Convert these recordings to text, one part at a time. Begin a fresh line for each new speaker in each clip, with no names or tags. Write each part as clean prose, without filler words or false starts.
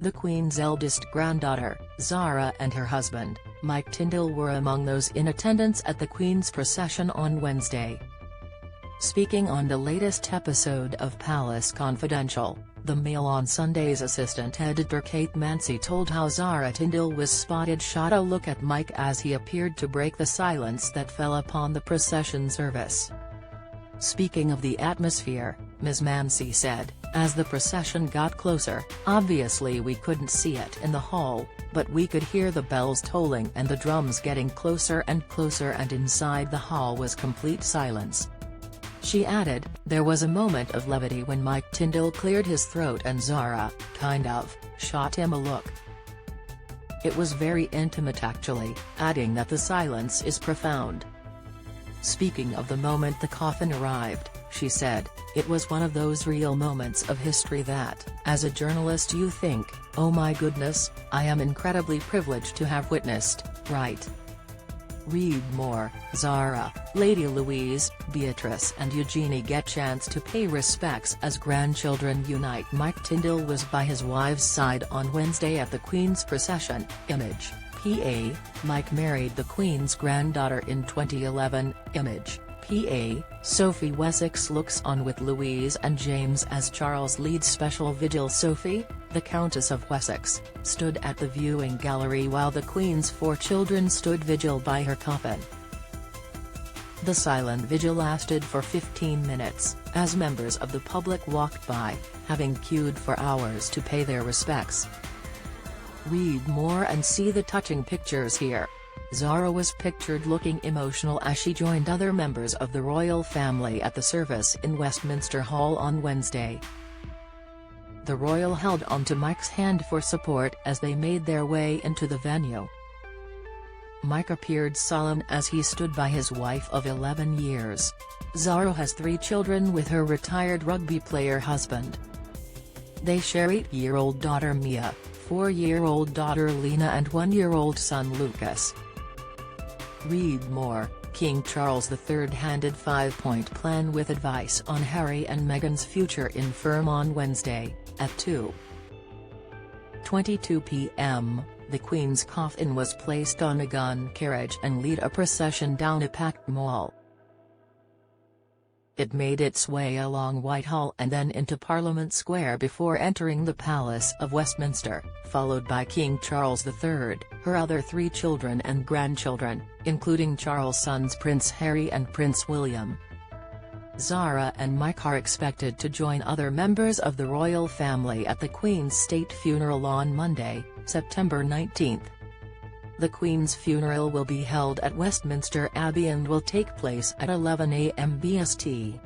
The Queen's eldest granddaughter, Zara, and her husband, Mike Tindall, were among those in attendance at the Queen's procession on Wednesday. Speaking on the latest episode of Palace Confidential, the Mail on Sunday's assistant editor Kate Mansey told how Zara Tindall was spotted shot a look at Mike as he appeared to break the silence that fell upon the procession service. Speaking of the atmosphere, Ms. Mansey said, "As the procession got closer, obviously we couldn't see it in the hall, but we could hear the bells tolling and the drums getting closer and closer, and inside the hall was complete silence." She added, "There was a moment of levity when Mike Tindall cleared his throat and Zara, kind of, shot him a look. It was very intimate actually," adding that the silence is profound. Speaking of the moment the coffin arrived, she said, "It was one of those real moments of history that, as a journalist, you think, oh my goodness, I am incredibly privileged to have witnessed, right?" Read more. Zara, Lady Louise, Beatrice and Eugenie get chance to pay respects as grandchildren unite. Mike Tindall was by his wife's side on Wednesday at the Queen's procession. Image, PA, Mike married the Queen's granddaughter in 2011. Image, PA, Sophie Wessex looks on with Louise and James as Charles leads special vigil. Sophie, the Countess of Wessex, stood at the viewing gallery while the Queen's 4 children stood vigil by her coffin. The silent vigil lasted for 15 minutes, as members of the public walked by, having queued for hours to pay their respects. Read more and see the touching pictures here. Zara was pictured looking emotional as she joined other members of the royal family at the service in Westminster Hall on Wednesday. The royal held onto Mike's hand for support as they made their way into the venue. Mike appeared solemn as he stood by his wife of 11 years. Zara has 3 children with her retired rugby player husband. They share 8-year-old daughter Mia, 4-year-old daughter Lena and 1-year-old son Lucas. Read more. King Charles III handed 5-point plan with advice on Harry and Meghan's future in firm on Wednesday, at 2:22 p.m., the Queen's coffin was placed on a gun carriage and led a procession down a packed mall. It made its way along Whitehall and then into Parliament Square before entering the Palace of Westminster, followed by King Charles III, her other 3 children and grandchildren, including Charles' sons Prince Harry and Prince William. Zara and Mike are expected to join other members of the royal family at the Queen's state funeral on Monday, September 19. The Queen's funeral will be held at Westminster Abbey and will take place at 11 a.m. BST.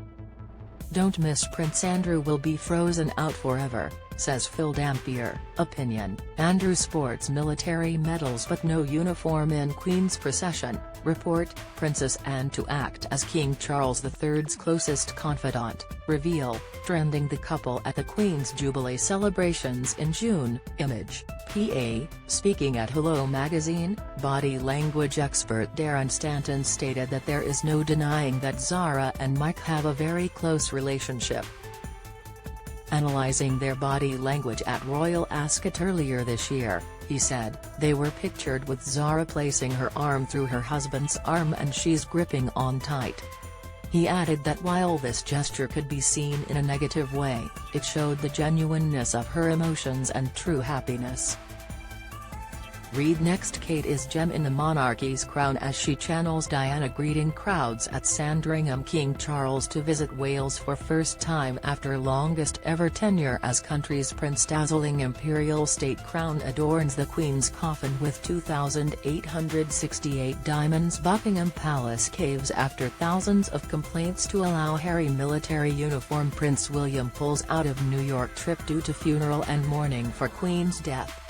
"Don't miss Prince Andrew will be frozen out forever," says Phil Dampier. Opinion: Andrew sports military medals but no uniform in Queen's procession. Report: Princess Anne to act as King Charles III's closest confidant. Reveal: trending the couple at the Queen's Jubilee celebrations in June. Image, PA, speaking at Hello magazine, body language expert Darren Stanton stated that there is no denying that Zara and Mike have a very close relationship. Analyzing their body language at Royal Ascot earlier this year, he said, "They were pictured with Zara placing her arm through her husband's arm and she's gripping on tight." He added that while this gesture could be seen in a negative way, it showed the genuineness of her emotions and true happiness. Read next. Kate is gem in the monarchy's crown as she channels Diana greeting crowds at Sandringham. King Charles to visit Wales for first time after longest ever tenure as country's prince. Dazzling imperial state crown adorns the Queen's coffin with 2,868 diamonds. Buckingham Palace caves after thousands of complaints to allow Harry military uniform. Prince William pulls out of New York trip due to funeral and mourning for Queen's death.